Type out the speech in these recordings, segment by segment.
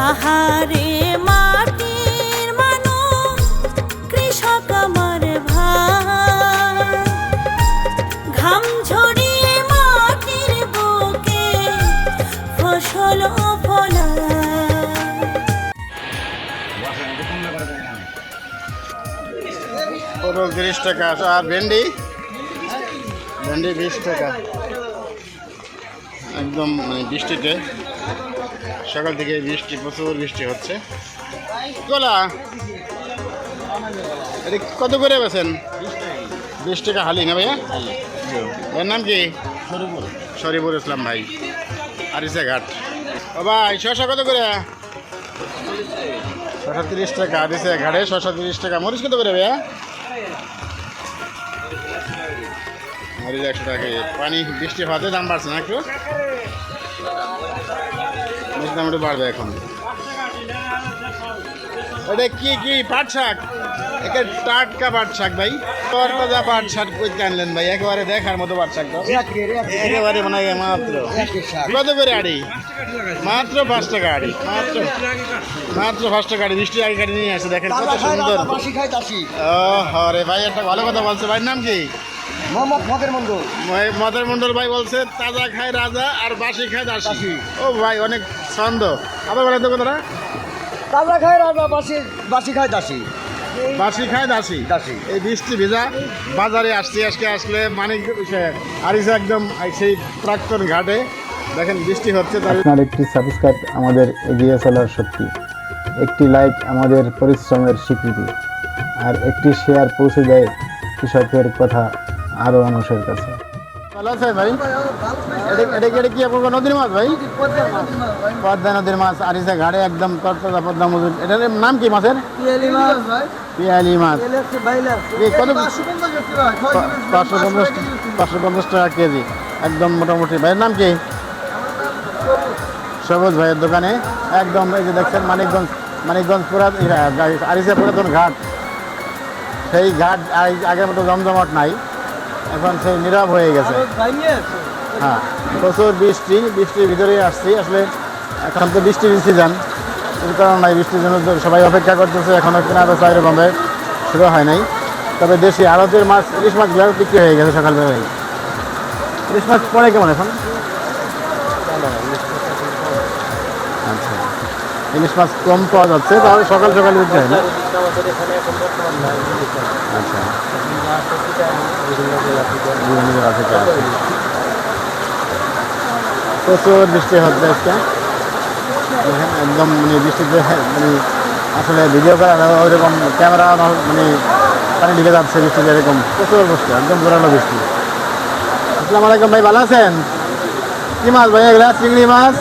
আহারে মাটির মানুষ কৃষক আমার ভাই, ঘাম ঝরিয়ে মাটির বুকে ফসল ফলায়। পটল 30 টাকা আর ভেন্ডি 20 টাকা। একদম মানে বৃষ্টিতে সকাল থেকে বৃষ্টি, প্রচুর বৃষ্টি হচ্ছে। কলা এটা কত করে বেছেন? 20 টাকা হালি না ভাইয়া? এর নাম কি? শরীফুল ইসলাম ভাই, আরিসা ঘাট। ও ভাই শসা কত করে? শসা 30 টাকা, আরিসা ঘাটে শসা 30 টাকা। মরিচ কত করে ভাইয়া? মরিচ 100 টাকা। পানি বৃষ্টি হওয়াতে দাম বাড়ছে না একটু? দাম একটু বাড়বে এখন। ওটা কি কি পাট শাক? একে টাটকা পাট শাক ভাই, তরতাজা পাট শাক করতে আনলেন ভাই, একেবারে দেখার মতো পাট শাক। একেবারে মানে মাত্র কত করে আড়ি? মাত্র 5 টাকা আড়ি, মাত্র 5 টাকা আড়ি। বৃষ্টির আগে গাড়ি নিয়ে আসে, দেখেন কত সুন্দর। ও রে ভাই একটা ভালো কথা বলছে। ভাইয়ের নাম কি? মদের মন্ডল ভাই বলছে তাজা খায় রাজা আর বাসি খায় দাসী। ও ভাই অনেক ছন্দ। আবার বলেন তো কথাটা। তাজা খায় রাজা, বাসি খায় দাসী। বাসি খায় দাসী। এই বৃষ্টি ভেজা বাজারে আসলে মানিক আরিসা একদম সেই প্রাক্তন ঘাটে দেখেন বৃষ্টি হচ্ছে। আপনার একটি সাবস্ক্রাইব আমাদের এগিয়ে চলার শক্তি, একটি লাইক আমাদের পরিশ্রমের স্বীকৃতি, আর একটি শেয়ার পৌঁছে দেয় কৃষকের কথা আরও মানুষের কাছে। ভালো আছে ভাই? এটা কি আপনার নদীর মাছ ভাই? পদ্মা নদীর মাছ, আরিসা ঘাটে একদম তরতাজা পদ্মা মজুদ। এটার নাম কি মাছের? পিয়ালি মাছ। কত? 550 টাকা কেজি, একদম মোটামুটি। ভাইয়ের নাম কি? সবুজ ভাইয়ের দোকানে একদম। এই যে দেখছেন মানিকগঞ্জ আরিসা পুরাতন ঘাট, সেই ঘাট আগের মতো জমজমাট নাই, এখন সেই নীরব হয়ে গেছে। হ্যাঁ, প্রচুর বৃষ্টির ভিতরে আসছি। আসলে এখন তো বৃষ্টির সিজন, এই কারণ নাই, বৃষ্টির জন্য সবাই অপেক্ষা করতেছে। এখনও কেনা বেচা এরকমভাবে শুরু হয় নাই। তবে দেশি আড়তের মাছ, ইলিশ মাছগুলো বিক্রি হয়ে গেছে সকালবেলায়। ইলিশ মাছ পড়ে কেমন এখন? আচ্ছা, ইলিশ মাছ কম পাওয়া যাচ্ছে, তাহলে সকাল বিক্রি হয় না? আচ্ছা, প্রচুর বৃষ্টি হচ্ছে আজকে। একদম মানে বৃষ্টিতে মানে আসলে ভিডিও করা ওইরকম ক্যামেরা মানে পানি ঢুকে যাচ্ছে বৃষ্টিতে, এরকম প্রচুর বৃষ্টি, একদম জোরালো বৃষ্টি। আসসালামু আলাইকুম ভাই, ভালো আছেন? কি মাছ ভাই এগুলা? চিংড়ি মাছ।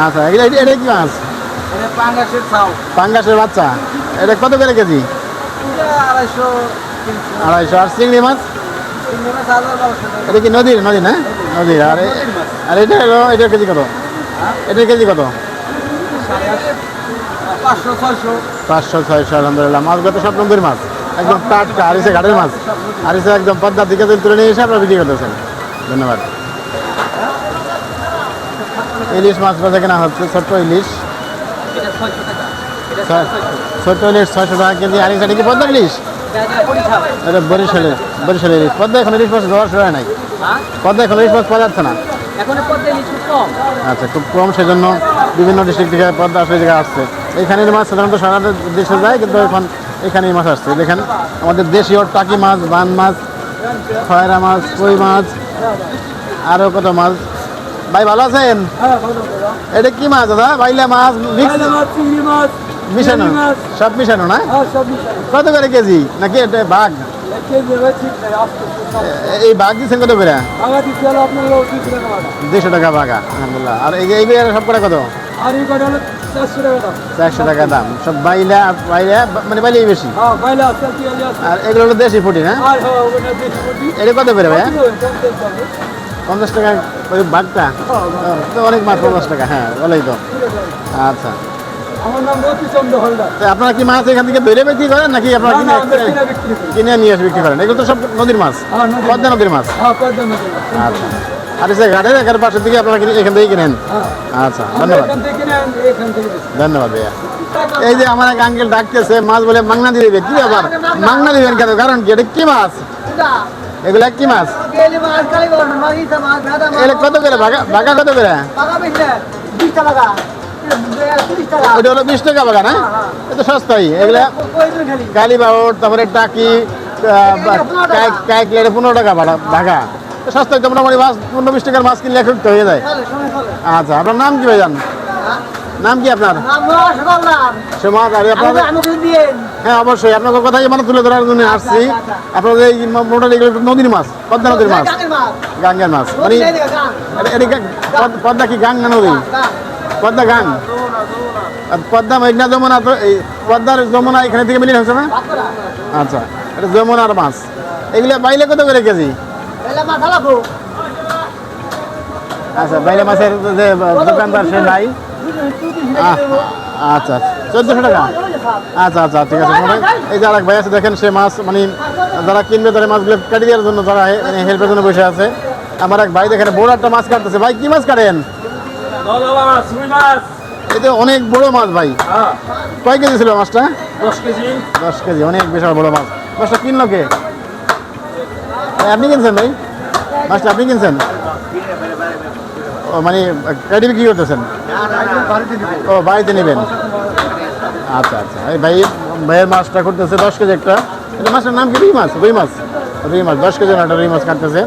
আচ্ছা, এটা কি মাছ? পাঙ্গাসের বাচ্চা। এটা কত করে কেজি? 250। আর চিংড়ি মাছ? এটা কি নদীর না? নদীর। আর এটার কেজি কত? এটার কেজি কত? 500-600। আলহামদুলিল্লাহ, মাছগুলো তো সব নদীর মাছ, একদম টাটকা আরিসা ঘাটের মাছ। আরিসা একদম পদ্মার দিকে তুলে নিয়ে এসে আপনারা বিক্রি করতেছেন। ধন্যবাদ। ইলিশ মাছ বাজে কেনা হচ্ছে, ছোট্ট ইলিশ। ছোট্ট ইলিশ 600 টাকা কেজি। আরিসা কি পদ্মার ইলিশ? এটা বরিশালের ইলিশ। পদ্মা এখন ইলিশ মাছ ধরা শুরু হয় নাই, পদ্মা এখন ইলিশ মাছ পাওয়া যাচ্ছে না। আচ্ছা, খুব কম, সেজন্য বিভিন্ন ডিস্ট্রিক্ট থেকে পদ্মা আসলে জায়গায় আসছে। এইখানের মাছ সাধারণত সারা দেশে যায়, কিন্তু এখন এখানেই মাছ আসছে। দেখেন আমাদের দেশীয় টাকি মাছ, বান মাছ, খয়রা মাছ, কই মাছ, আরও কত মাছ। ভাই ভালো আছেন? এটা কি মাছ দাদা? বাইলা মাছ মিশানো, সব মিশানো না? কত করে কেজি? নাকি এটা বাঘ? এই বাঘ দিচ্ছেন কত করে? 200 টাকা বাঘা। আলহামদুলিল্লাহ। আর এইগুলো সব করে কত? 400 টাকা দাম। সব বাইলা মানে বাইলেই বেশি। আর এগুলো হলো দেশি ফুটি না? এটা কত করে ভাইয়া? 50 টাকা ওই বাঘটা তো অনেক মাছ। 50 টাকা, হ্যাঁ বলেই তো। আচ্ছা, আপনারা কি মাছ এখান থেকে ধরে বিক্রি করেন নাকি আপনারা কিনে নিয়ে এসে বিক্রি করেন? এগুলো তো সব নদীর মাছ, পদ্মা নদীর মাছ। আচ্ছা, আরিসা ঘাটের এখানে পাশের দিকে আপনারা এখান থেকে কিনেন? আচ্ছা, ধন্যবাদ ধন্যবাদ ভাইয়া। এই যে আমার এক আঙ্কেল ডাকতেছে, মাছ বলে মাংনা দিবে, কি ব্যাপার মাংনা দিবেন কেন, কারণ কি, এটা কি মাছ, এগুলা কি মাছ, এগুলো কত করে ভাগা কত করে? ওটা হলো 20 টাকা ভাগা না, এটা সস্তাই। এগুলা কালীবাউর, তারপরে টাকি, কাইকলেটে 15 টাকা ভাগা, সস্তায় তো মোটামুটি মাছ 15-20 টাকার মাছ কিনলে একটু হয়ে যায়। আচ্ছা, আপনার নাম কি ভাইজান? নাম কি আপনার? সমাজ। আর আপনার? হ্যাঁ অবশ্যই, আপনার কথাই মানে তুলে ধরার জন্য আসছি। আপনাদের এই মোটামুটি নদীর মাছ, পদ্মা নদীর মাছ, গাঙ্গের মাছ, মানে পদ্মা কি গাং না নদী? পদ্মা গাং, পদ্মা মেঘনা যমুনা, তো এই পদ্মার যমুনা এখানে থেকে মিলিয়ে হচ্ছে না? আচ্ছা, এটা যমুনার মাছ। এগুলো বাইলে কত করে কেজি? আচ্ছা, বাইলে মাছের যে দোকানদার সে নাই। আচ্ছা, 1400 টাকা। আচ্ছা আচ্ছা, ঠিক আছে। এই যে আরেক ভাই আছে দেখেন, সে মাছ মানে যারা কিনবে তারা মাছগুলো কেটে দেওয়ার জন্য, যারা হেল্পের জন্য বসে আছে। আমার এক ভাই দেখেন বড় একটা মাছ কাটতেছে। ভাই কি মাছ কাটেন? এটা অনেক বড় মাছ ভাই। কয় কেজি ছিল মাছটা? 10 কেজি। 10 কেজি, অনেক বিশাল বড় মাছ। মাছটা কিনলো কে? আপনি কিনছেন ভাই মাছটা? আপনি কিনছেন? ও মানে কেটে বিক্রি করতেছেন? ও বাড়িতে নেবেন। আচ্ছা আচ্ছা, এই ভাইয়ের মাছটা করতেছে 10 কেজি একটা। এটা মাছটার নাম কি? রুই মাছ। রুই মাছ, রুই মাছ 10 কেজি একটা রুই মাছ কাটতেছে।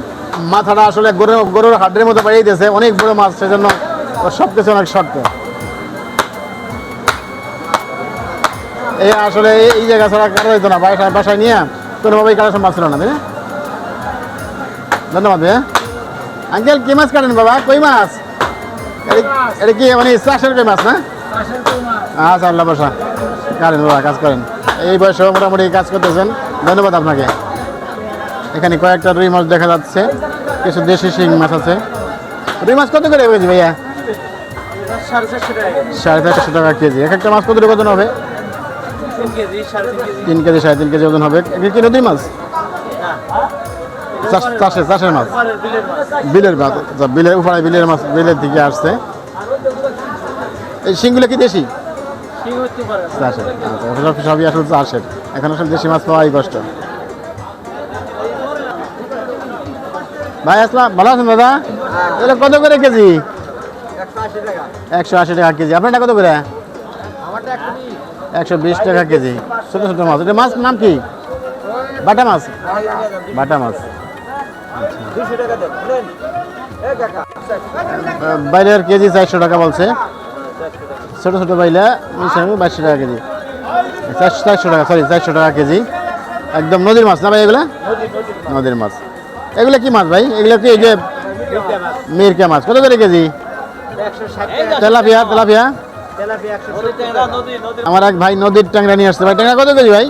মাথাটা আসলে গরুর হাড্ডের মতো বাড়িয়ে দিয়েছে, অনেক বড় মাছ, সেজন্য সব কিছু অনেক শক্ত। এই আসলে এই জায়গা ছাড়া কাটা যেত না, বাসায় নিয়ে কোনোভাবেই কাটা সম্ভব ছিল না, তাই না? ধন্যবাদ ভাইয়া। আঙ্কেল কি মাছ কাটেন বাবা? কই মাছ? এটা কি মানে চাষের কই মাছ না? আচ্ছা, আল্লাহ বসা কাটেন বাবা, কাজ করেন। এই বয়সে মোটামুটি কাজ করতেছেন, ধন্যবাদ আপনাকে। এখানে কয়েকটা রুই মাছ দেখা যাচ্ছে, কিছু দেশি শিং মাছ আছে। রুই মাছ কত করে কেজি ভাইয়া? 450 টাকা কেজি। এক একটা মাছ কত টাকা ওজন হবে? 3 কেজি 3.5 কেজি ওজন হবে। কি নদীর মাছ? চাষের মাছ, বিলের মাছ। বিলের উপরে বিলের মাছ, বিলের দিকে আসছে। এই শিংগুলো কি দেশি? চাষের। আচ্ছা, সবই আসলে চাষের। এখন আসলে দেশি মাছ পাওয়াই কষ্ট। ভাই আসলাম, ভালো আছেন দাদা? এগুলো কত করে কেজি? 180 টাকা কেজি। আপনারটা কত করে? 120 টাকা কেজি। ছোট ছোট মাছ। এটা মাছ নাম কি? বাটা মাছ। বাটা মাছ। বাইলের কেজি 400 টাকা বলছে। ছোট ছোট বাইলা 2200 টাকা কেজি। 400 টাকা, সরি 400 টাকা কেজি। একদম নদীর মাছ না ভাই এগুলা? নদীর মাছ। এগুলো কি মাছ ভাই? এগুলো কি এই যে মিরকা মাছ? কত করে কেজি? তেলাপিয়া। তেলাপিয়া আমার এক ভাই নদীর ট্যাংরা নিয়ে আসছে। ভাই ট্যাংরা কত কেজি ভাই?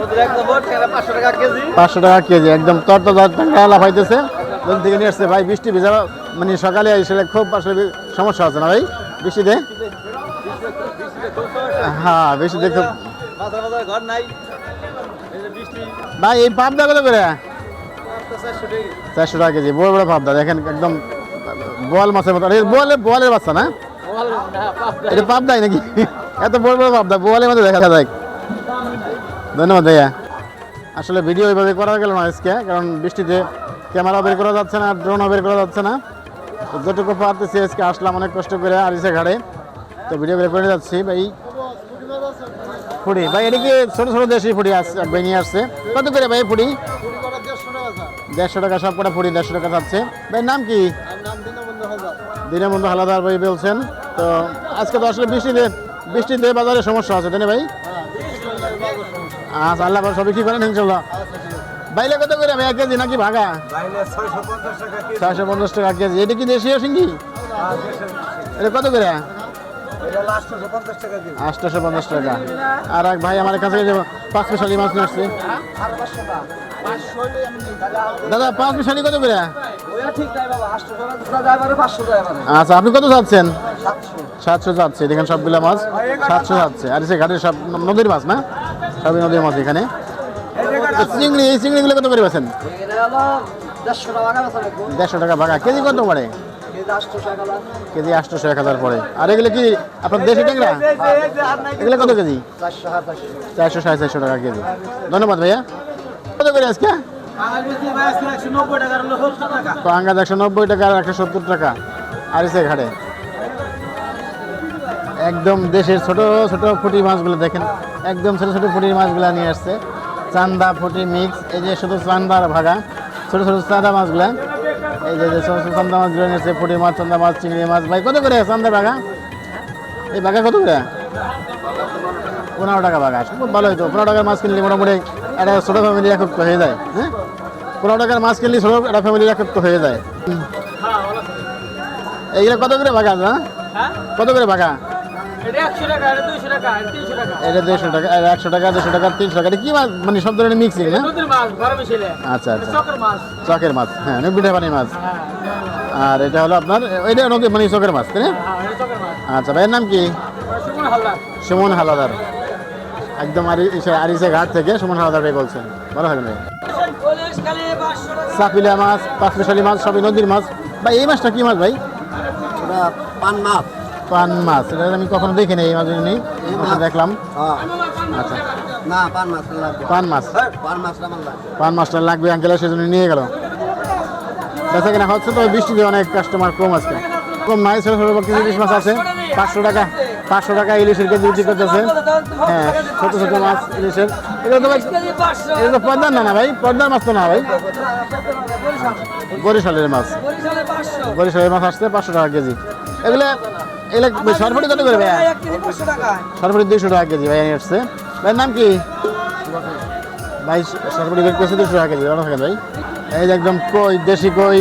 500 টাকা কেজি। একদম তরতাজা ট্যাংরা লাফাইতেছে, নদী থেকে নিয়ে আসছে ভাই। বৃষ্টি ভিজা মানে সকালে আসলে খুব আসলে সমস্যা আছে না ভাই বৃষ্টিতে? হ্যাঁ, বৃষ্টিতে খুব। ভাই এই পাবদা কত করে? 400 টাকা কেজি। বড় বড় পাবদা দেখেন, একদম বোয়াল মাছের মতো। বোয়ালের বাচ্চা না? এটা পাবদাই নাকি? এত বড় বড় পাবদা বোয়ালের মধ্যে দেখা যায়। ধন্যবাদ ভাইয়া। আসলে ভিডিও এইভাবে করা গেল না আজকে, কারণ বৃষ্টিতে ক্যামেরা বের করা যাচ্ছে না, ড্রোনও বের করা যাচ্ছে না। তো যেটুকু পারতেছি আজকে আসলাম অনেক কষ্ট করে আরিসা ঘাটে, তো ভিডিও বের করে যাচ্ছি। ভাই ফুড়ি ভাই, এটা কি ছোট ছোট দেশি ফুড়ি এক ভাই নিয়ে আসছে। কত করে ভাই ফুড়ি? 150 টাকা সব কটা ফুড়ি 150 টাকা যাচ্ছে। ভাই নাম কি? দীনবন্ধু হালদার ভাই বলছেন। তো আজকে তো আসলে বৃষ্টিতে বাজারে সমস্যা আছে, তাই না ভাই? আচ্ছা, আল্লাহ সবই কি করেন ইনশাল্লাহ। বাইলে কত করে ভাই 1 কেজি নাকি ভাগা? 650 টাকা কেজি। এটা কি দেশীয় শিঙ্গি? এটা কত করে? 850 টাকা। আর এক ভাই আমার কাছে 5 মিশালি মাছ নিয়ে আসছে। দাদা 5 মিশালি কত করে? আচ্ছা, আপনি কত যাচ্ছেন? 700 যাচ্ছে। দেখেন সবগুলা মাছ 700 যাচ্ছে। আর সে ঘাটের সব নদীর মাছ না? সবই নদীর মাছ। এখানে চিংড়ি, এই চিংড়িগুলো কত করে বেছেন? 150 টাকা ভাগা। কেজি কত পড়ে? কেজি 800 1000 পড়ে। আর এগুলো কি আপনার দেশি ট্যাংরা? এগুলো কত কেজি? 400 450 টাকা কেজি। ধন্যবাদ ভাইয়া। কত করে আজকে? পাঙ্গাস 190 টাকা আর 170 টাকা আরিসে ঘাটে। একদম দেশের ছোট ছোট পুঁটি মাছগুলো দেখেন, একদম ছোট ছোট পুঁটির মাছগুলো নিয়ে আসছে। চান্দা পুঁটি মিক্স, এই যে শুধু চান্দার ভাগা ছোট ছোট চান্দা মাছগুলো, এই যে ছোট ছোট চান্দা মাছগুলো নিয়েছে। পুঁটি মাছ, চান্দা মাছ, চিংড়ি মাছ। ভাই কত করে চান্দা ভাগা? এই ভাগা কত করে? 15 টাকা ভাগা। খুব ভালো হইতো। 15 টাকার মাছ কিনলে মোটামুটি একটা ছোটো ফ্যামিলি একত্র হয়ে যায়। হ্যাঁ, 15 টাকার মাছ কিনলে ছোটো একটা ফ্যামিলি একত্র হয়ে যায়। এইগুলো কত করে ভাগা? কত করে ভাগা? এটা 200 টাকা, আর 100 টাকা, 200 টাকা, 300 টাকা। এটা কি মাছ? মানে সব ধরনের মিক্সিং না? আচ্ছা আচ্ছা, চকের মাছ। হ্যাঁ, পিঠা পানি মাছ। আর এটা হলো আপনার এটা নদী মানে চকের মাছ, তাই না? আচ্ছা, ভাইয়ের নাম কি? সুমন হালাদার। একদম আরিসে ঘাট থেকে সুমন হালাদার ভাই বলছেন। ভালো থাকবেন ভাই। চাপিলা মাছ, পাঁচমিশালি মাছ, সবই নদীর মাছ। ভাই এই মাছটা কি মাছ ভাই? পান মাছ। পান মাছ। এটা আমি কখনো দেখিনি, এই মাছ নেই, দেখলাম। আচ্ছা, না পান মাছ লাগবে। পান মাছ, পান মাছটা আমার লাগবে। পান মাছটা লাগবে আঙ্কেল, সেজন্য নিয়ে গেল। বেচা কিনা হচ্ছে তো, বৃষ্টিতে অনেক কাস্টমার কম আজকে। কম নাই, ছোটো ছোটো কিছু ইলিশ মাছ আছে 500 টাকা। 500 টাকা ইলিশের কেজি বিক্রি করতেছে। হ্যাঁ, ছোটো ছোটো মাছ ইলিশের। এটা তো ভাই, এটা তো পদ্মার না ভাই? পদ্মার মাছ তো না ভাই, বরিশালের মাছ। বরিশালের মাছ আসছে 500 টাকা কেজি। এগুলো এগুলো সরফুটি কত করে ভাইয়া? সরফুটি 200 টাকা কেজি ভাই নিয়ে আসছে। ভাইয়ের নাম কি? ভাই সরফুটি বের করছে 200 টাকা কেজি। ভালো থাকেন ভাই। এই যে একদম কই, দেশি কই,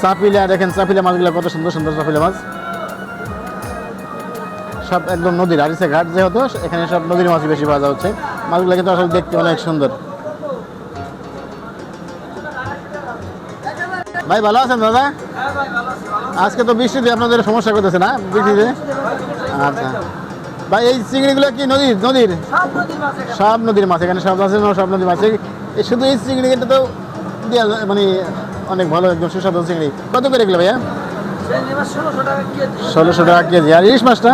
চাপিলা। দেখেন চাপিলা মাছগুলো কত সুন্দর সুন্দর চাপিলা মাছ। সব একদম নদীর আরিসে ঘাট যেহেতু, এখানে সব নদীর মাছই বেশি পাওয়া যাচ্ছে। মাছগুলো কিন্তু আসলে দেখতে অনেক সুন্দর। ভাই ভালো আছেন দাদা? আজকে তো বৃষ্টিতে আপনাদের সমস্যা করতেছে না বৃষ্টিতে? আচ্ছা ভাই, এই চিংড়িগুলো কি নদীর? নদীর সব নদীর মাছ এখানে সব আছে, সব নদীর মাছ। এই শুধু এই চিংড়িটা তো দেওয়া মানে অনেক ভালো, একদম সুস্বাদু চিংড়ি। কত করে এগুলো ভাইয়া? 1600 টাকা কেজি। আর ইলিশ মাছটা?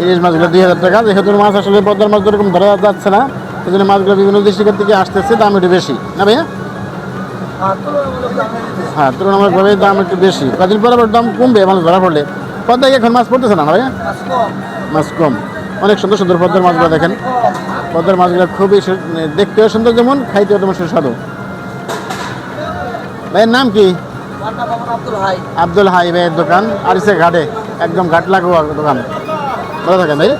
ইলিশ মাছগুলো 2000 টাকা। যেহেতু মাছ আসলে পদ্মার মাছ এরকম ধরা যাচ্ছে না, এই জন্য মাছগুলো বিভিন্ন দৃষ্টিকার থেকে আসতেছে, দাম একটু বেশি না ভাইয়া? হ্যাঁ, তুলনামূলকভাবে দাম একটু বেশি। কদিন পর আবার দাম কমবে মাছ ধরা পড়লে। পদ্মায় এখন মাছ পড়তেছে না ভাইয়া? মাছ কম। অনেক সুন্দর সুন্দর পদ্মার মাছগুলো দেখেন। পদ্মার মাছগুলো খুবই দেখতেও সুন্দর, যেমন খাইতেও তেমন সুস্বাদু। ভাইয়ের নাম কি? আব্দুল হাই ভাইয়ের দোকান আরিসে ঘাটে, একদম ঘাট লাগোয়া দোকান। ভালো থাকেন ভাই।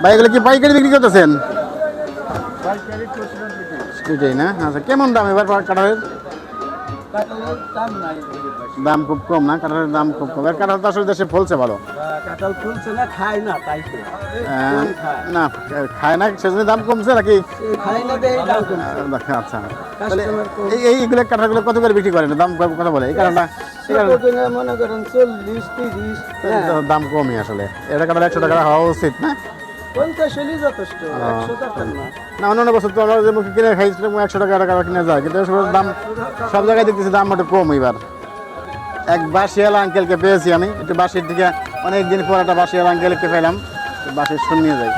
ভাই এগুলো কি পাইকারি বিক্রি করতেছেন? এটাই না? আচ্ছা, কেমন দাম এবার কাঁঠালের? কাঁঠালের দাম নাই এদিকে বেশি। দাম খুব কম না, কাঁঠালের দাম খুব কম। আর কাঁঠাল তো আসলে দেশে ফলছে ভালো। কাঁঠাল ফুলছে না, খায় না তাই তো। আহ, খায়। না খায় না সেজন্য দাম কমছে নাকি? এই খায় না দেখেই দাম কমছে। আচ্ছা তাহলে Customer কম। এইগুলো কাঁঠালগুলো কত করে বিক্রি করেন? দাম কথা বলে এই কারণটা এই কারণে ছোট কিনে মনে করেন 40, 30, হ্যাঁ, দাম কমই আসলে। এটা কাঁঠাল 100 টাকা হওয়া উচিত না? 50 হলেই যথেষ্ট, 100 টাকা না। না অন্য অন্য বছর তো আমরা যে মুখে কিনে খাইছিলাম 100 টাকা কিনে যায়, কিন্তু এসবের দাম সব জায়গায় দেখতেছি দাম একটু কম এবার। এক বাসিয়াল আঙ্কেলকে পেয়েছি আমি, একটু বাসির দিকে অনেকদিন পর একটা বাসিয়াল আঙ্কেলকে পেলাম, বাসির শুনিয়ে যাই।